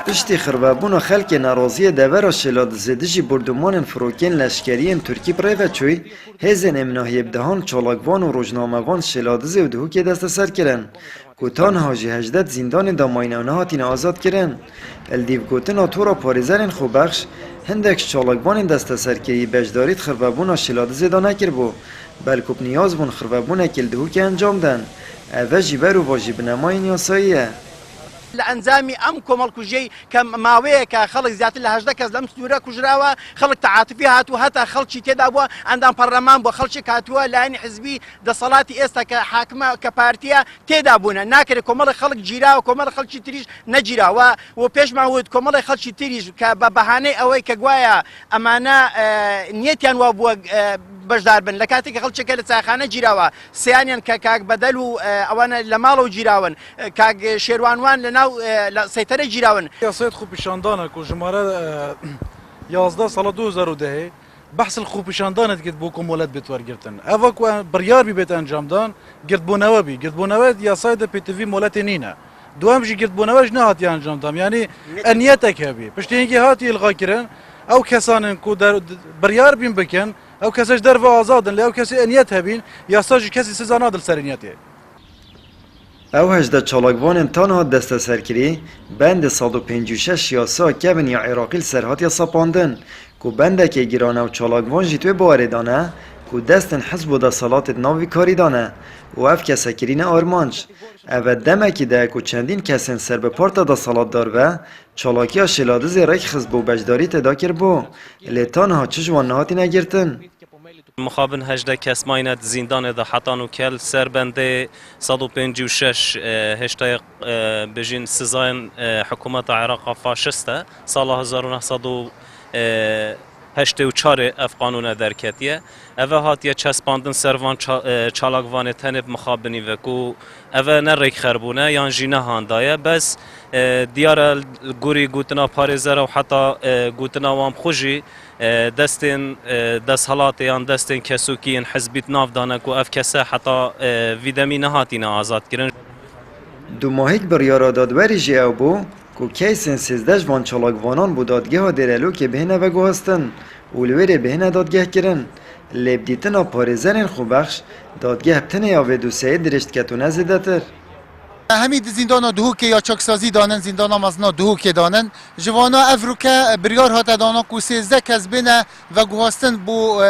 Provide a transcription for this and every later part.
پشتی خربابون و خلک ناراضی دور شلاد زدجی بردمان فروکین لشکرین ترکی برای و چوی هزن امناهی بدهان چالاکوان و روزنامه‌وان شلاد زودهو که دست سر کرن کوتان هاجی هجدت زندان داماینانه هاتین آزاد کرن الدیو گوتن آتورا پاریزرین خوبخش هندک چالاکوان دست سر کری بجدارید خربابون و شلاد زدا نکر بو بلکوب نیاز بون خربابون اکلدهو که انجام دن اوه جیبر و واجب نماین یاساییه لأنزامي أمكم الكوجي كماوية كخلق زيات الله هجدا كزلم سورة كجراوة خلق تعاطفي هاتو هتا خلق شي تدا بوا عندهم برلمان بوا خلق شي كاتوا لاني حزبي دا صلاتي استا كحاكمة كبارتيا تدا بونا ناكر كمال خلق جيرا وكمال خلق شي تريج نجيرا وبيش معود كمال خلق شي تريج كبهاني اوي كجوايا امانة نيتيان وابوا بجدار بن لكاتك خلق شكل ساخانه جيراوا سيانيان كاك بدلوا اوانا لمالو جيراون كاك شيروانوان لناو سيطره جيراون يا سيد خوبشاندان کو جماره 11 سال 2010 بحث الخوبشاندان قد بوكم ولد بتور گرتن اوا کو بريار بي بيت انجام دان قد بونوا بي قد بونوا يا سيد بي تي في مولاتنينا دوام جي قد بونوا جنات انجام دام يعني انيتك هبي پشتينگي هاتي الغا كرن او كسان کو بريار بين بكن او کسش در و آزادن لی او کسی انیت هبین یا ساجی کسی سزا نادل سر انیته او هجده چالاکوان تنها دست سرکری بند 156 یاسا کبن یا عراقی سرهات یا سپاندن کو بنده که گیرانه و چالاکوان جیتوی باوردانه کو دستن حزب و دا صلات ناوی کاری دانه و اف کسکرین آرمانج او دمه که ده کو چندین کسین سر به پارتا دا صلات دار و چالاکی ها شلاده زیرک خزب و بجداری تدا کر بو لیتان ها چجوان نهاتی نگرتن مخابن هجده کس ماینت زندان ده حتان و کل سر بنده 156 هشته بجین سزاین حکومت عراق فاشسته سال 1984 اف قانون درکتیه اوه هاتیه چسباندن سروان چالاکوان تنب مخابنی وکو اوه نریک خربونه یان جینه هاندایه بس دیار گوری گوتنا پارزر و حتی گوتنا وام خوشی دستین دست حالات یان دستین کسوکین حزبیت ناف دانه کو اف کسه حتی ویدمی نهاتین آزاد کرن دو ماهیک بریارا دادوری جی او بو کو کیسن 13 وان چالاکوانان بو دادگاه ها درلو که بهنه و گوهستن اولویر بهنه دادگاه کرن لبدیتنا پارزرین خوبخش دادگاه بتنه یا و دو سه درشت کتونه زده تر همین زندان دهوک یا چاکسازی دانن زندان مزنا دهوک دانن جوانا افروکه بریار هات دانا کو 13 کس بینه و گوهستن بو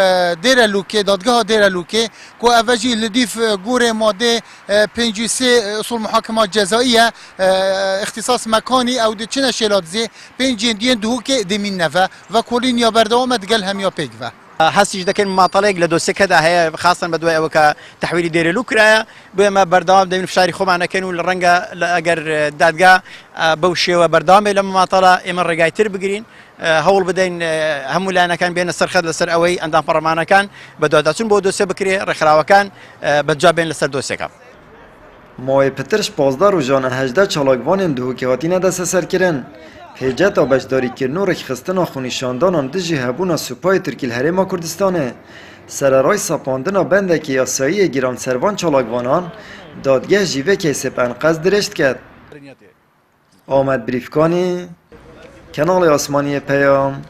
دیر لوکه دادگاه دیر لوکه کو اوجی لدیف گور ماده 53 اصول محاکمات جزائیه اختصاص مکانی او د چنه شلادزی 5 دین دهوک دمین نفه و کلین یا بردوامت گل هم یا پیگوه هستی دکن مطالق لدوسه کده هی خاصا بدوی او که تحویل دیر لوکره بما بردام دین فشاری خوب معنا کنو لرنگا اگر دادگاه بوشی و بردام لما مطالع امر رجایتر بگیرین هول بدین همولانا كان بين السرخد لسر اوي عندهم برمانا كان بدوداتون بودوسه بكري رخلاوه كان بجابين لسر دوسه كان ماه پترش 15 روزانه 18 چالاکوان دهوکی هاتینه دست سر کرن هجت آبشداری کرنو رخستن خونیشاندان دجی هبونا سپای ترکی الحرم کردستانه سررای سپاندن بنده که یاسایی گیران سروان چالاکوانان دادگاه جیوه که سپ انقض درشت کرد آمد بریفکانی کانال آسمانی پیام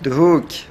دهوک